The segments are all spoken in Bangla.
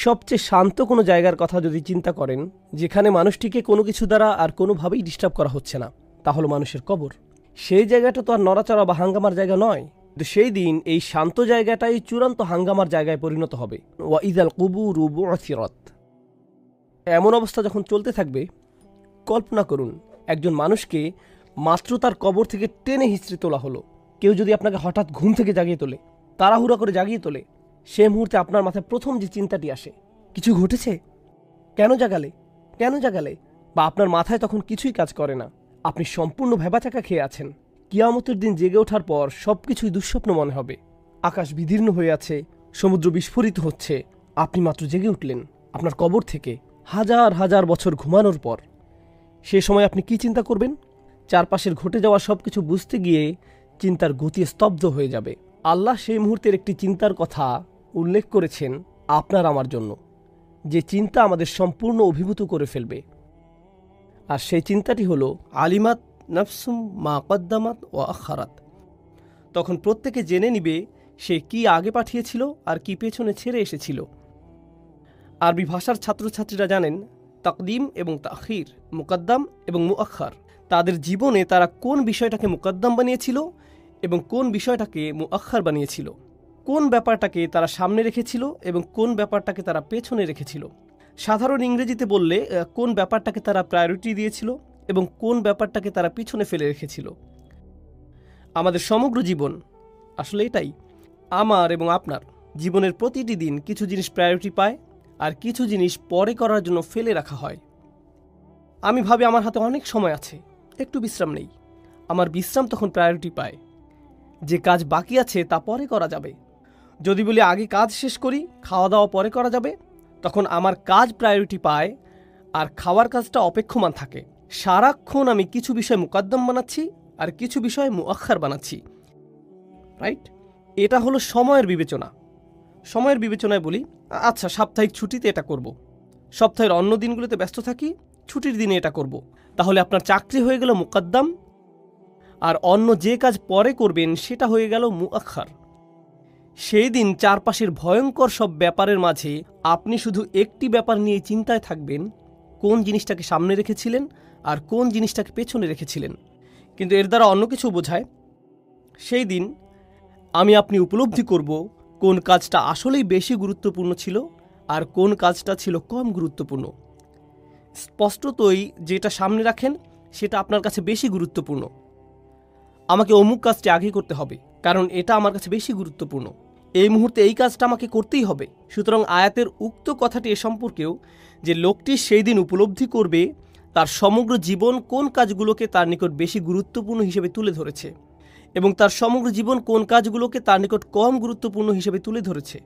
সবচেয়ে শান্ত কোনো জায়গার কথা যদি চিন্তা করেন, যেখানে মানুষটিকে কোনো কিছু দ্বারা আর কোনোভাবেই ডিস্টার্ব করা হচ্ছে না, তা হলো মানুষের কবর। সেই জায়গাটা তো আর নড়াচড়া বা হাঙ্গামার জায়গা নয়, কিন্তু সেই দিন এই শান্ত জায়গাটাই চূড়ান্ত হাঙ্গামার জায়গায় পরিণত হবে। ওয়া ইযাল কুবুরু বু'থিরাত। এমন অবস্থা যখন চলতে থাকবে, কল্পনা করুন একজন মানুষকে মাত্র তার কবর থেকে টেনে হিঁচড়ে তোলা হলো। কেউ যদি আপনাকে হঠাৎ ঘুম থেকে জাগিয়ে তোলে, তাড়াহুড়া করে জাগিয়ে তোলে, সে মুহূর্তে আপনার মাথায় প্রথম যে চিন্তাটি আসে, কিছু ঘটেছে, কেন জাগালে, কেন জাগালে? বা আপনার মাথায় তখন কিছুই কাজ করে না, আপনি সম্পূর্ণ ভেবাচাকা খেয়ে আছেন। কিয়ামতের দিন জেগে ওঠার পর সবকিছুই দুঃস্বপ্ন মনে হবে। আকাশ বিদীর্ণ হয়ে আছে, সমুদ্র বিস্ফোরিত হচ্ছে, আপনি মাত্র জেগে উঠলেন আপনার কবর থেকে হাজার হাজার বছর ঘুমানোর পর। সে সময় আপনি কি চিন্তা করবেন? চারপাশের ঘটে যাওয়া সবকিছু বুঝতে গিয়ে চিন্তার গতি স্তব্ধ হয়ে যাবে। আল্লাহ সেই মুহূর্তের একটি চিন্তার কথা উল্লেখ করেছেন আপনার আমার জন্য, যে চিন্তা আমাদের সম্পূর্ণ অভিভূত করে ফেলবে। আর সেই চিন্তাটি হলো আলিমাত নাফসুম মা কদ্দামাত ও আখারাত। তখন প্রত্যেকে জেনে নিবে সে কি আগে পাঠিয়েছিল আর কি পেছনে ছেড়ে এসেছিল। আরবি ভাষার ছাত্রছাত্রীরা জানেন তাকদিম এবং তাখির, মুকদ্দাম এবং মুআখার। তাদের জীবনে তারা কোন বিষয়টাকে মুকদ্দাম বানিয়েছিল এবং কোন বিষয়টাকে মুআখার বানিয়েছিল, কোন ব্যাপারটাকে তারা সামনে রেখেছিল এবং কোন ব্যাপারটাকে তারা পেছনে রেখেছিল। সাধারণ ইংরেজিতে বললে কোন ব্যাপারটাকে তারা প্রায়োরিটি দিয়েছিল এবং কোন ব্যাপারটাকে তারা পিছনে ফেলে রেখেছিল। আমাদের সমগ্র জীবন আসলে এটাই। আমার এবং আপনার জীবনের প্রতিটি দিন কিছু জিনিস প্রায়োরিটি পায় আর কিছু জিনিস পরে করার জন্য ফেলে রাখা হয়। আমি ভাবি আমার হাতে অনেক সময় আছে, একটু বিশ্রাম নেই। আমার বিশ্রাম তখন প্রায়োরিটি পায়। যে কাজ বাকি আছে তা পরে করা যাবে। যদি বলি আগে কাজ শেষ করি, খাওয়া দাওয়া পরে করা যাবে, তখন আমার কাজ প্রায়োরিটি পায় আর খাওয়ার কাজটা অপেক্ষমান থাকে। সারাক্ষণ আমি কিছু বিষয় মুকদ্দম বানাচ্ছি আর কিছু বিষয় মুআখার বানাচ্ছি, রাইট? এটা হলো সময়ের বিবেচনা। সময়ের বিবেচনায় বলি, আচ্ছা সাপ্তাহিক ছুটিতে এটা করব, সপ্তাহের অন্য দিনগুলোতে ব্যস্ত থাকি, ছুটির দিনে এটা করব। তাহলে আপনার চাকরি হয়ে গেল মুকদ্দম আর অন্য যে কাজ পরে করবেন সেটা হয়ে গেল মুআখার। সেই দিন চারপাশের ভয়ঙ্কর সব ব্যাপারের মাঝে আপনি শুধু একটি ব্যাপার নিয়ে চিন্তায় থাকবেন, কোন জিনিসটাকে সামনে রেখেছিলেন আর কোন জিনিসটাকে পেছনে রেখেছিলেন। কিন্তু এর দ্বারা অন্য কিছু বোঝায়। সেই দিন আমি আপনি উপলব্ধি করব কোন কাজটা আসলেই বেশি গুরুত্বপূর্ণ ছিল আর কোন কাজটা ছিল কম গুরুত্বপূর্ণ। স্পষ্টতই যেটা সামনে রাখেন সেটা আপনার কাছে বেশি গুরুত্বপূর্ণ। আমাকে অমুক কাজটি আগে করতে হবে কারণ এটা আমার কাছে বেশি গুরুত্বপূর্ণ। এই মুহূর্তে এই কাজটা আমাকে করতেই হবে। সুতরাং আয়াতের উক্ত কথাটি এ সম্পর্কেও যে লোকটি সেই দিন উপলব্ধি করবে তার সমগ্র জীবন কোন কাজগুলোকে তার নিকট বেশি গুরুত্বপূর্ণ হিসেবে তুলে ধরেছে এবং তার সমগ্র জীবন কোন কাজগুলোকে তার নিকট কম গুরুত্বপূর্ণ হিসেবে তুলে ধরেছে।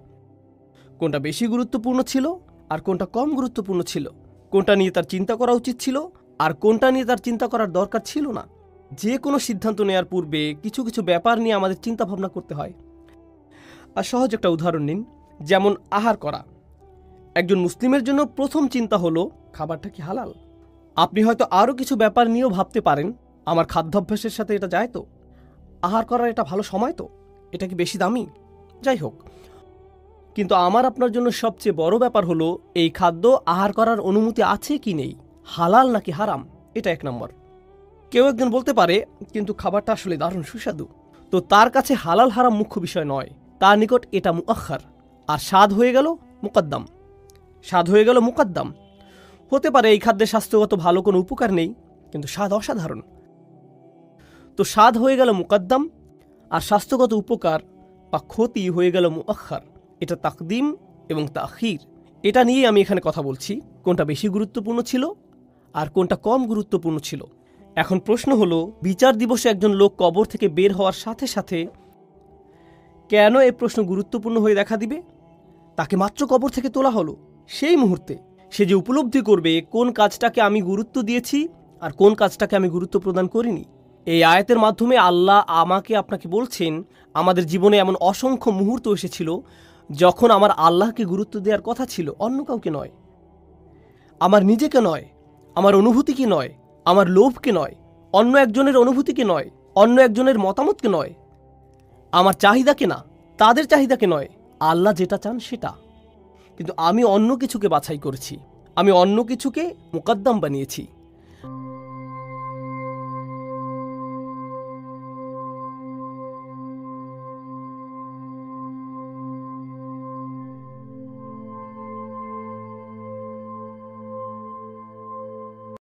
কোনটা বেশি গুরুত্বপূর্ণ ছিল আর কোনটা কম গুরুত্বপূর্ণ ছিল, কোনটা নিয়ে তার চিন্তা করা উচিত ছিল আর কোনটা নিয়ে তার চিন্তা করার দরকার ছিল না। যে কোনো সিদ্ধান্ত নেওয়ার পূর্বে কিছু কিছু ব্যাপার নিয়ে আমাদের চিন্তা ভাবনা করতে হয়। আর সহজ একটা উদাহরণ নিন, যেমন আহার করা। একজন মুসলিমের জন্য প্রথম চিন্তা হলো খাবারটা কি হালাল। আপনি হয়তো আরও কিছু ব্যাপার নিয়েও ভাবতে পারেন, আমার খাদ্যাভ্যাসের সাথে এটা যায় তো, আহার করার এটা ভালো সময় তো, এটা কি বেশি দামি, যাই হোক। কিন্তু আমার আপনার জন্য সবচেয়ে বড় ব্যাপার হলো এই খাদ্য আহার করার অনুমতি আছে কি নেই, হালাল নাকি হারাম, এটা এক নম্বর। কেউ একজন বলতে পারে কিন্তু খাবারটা আসলে দারুণ সুস্বাদু, তো তার কাছে হালাল হারাম মুখ্য বিষয় নয়, তার নিকট এটা মুআখার। আর স্বাদ হয়ে গেল মুকদ্দম, স্বাদ হয়ে গেল মুকদ্দম। হতে পারে এই খাদ্যের স্বাস্থ্যগত ভালো কোনো উপকার নেই কিন্তু স্বাদ অসাধারণ, তো স্বাদ হয়ে গেল মুকদ্দম আর স্বাস্থ্যগত উপকার বা ক্ষতি হয়ে গেল মুআখার। এটা তাকদিম এবং তাখির। এটা নিয়ে আমি এখানে কথা বলছি, কোনটা বেশি গুরুত্বপূর্ণ ছিল আর কোনটা কম গুরুত্বপূর্ণ ছিল। এখন প্রশ্ন হলো, বিচার দিবসে একজন লোক কবর থেকে বের হওয়ার সাথে সাথে কেন এই প্রশ্ন গুরুত্বপূর্ণ হয়ে দেখা দিবে? তাকে মাত্র কবর থেকে তোলা হলো, সেই মুহূর্তে সে যে উপলব্ধি করবে কোন কাজটাকে আমি গুরুত্ব দিয়েছি আর কোন কাজটাকে আমি গুরুত্ব প্রদান করিনি। এই আয়াতের মাধ্যমে আল্লাহ আমাকে আপনাকে বলছেন, আমাদের জীবনে এমন অসংখ্য মুহূর্ত এসেছিল যখন আমার আল্লাহকে গুরুত্ব দেওয়ার কথা ছিল, অন্য কাউকে নয়, আমার নিজেকে নয়, আমার অনুভূতিকে নয়, আমার লোভকে নয়, অন্য একজনের অনুভূতিকে নয়, অন্য একজনের মতামতকে নয়, আমার চাহিদাকে না, তাদের চাহিদাকে নয়, আল্লাহ যেটা চান সেটা। কিন্তু আমি অন্য কিছুকে বাছাই করেছি, আমি অন্য কিছুকে মুকদ্দম বানিয়েছি।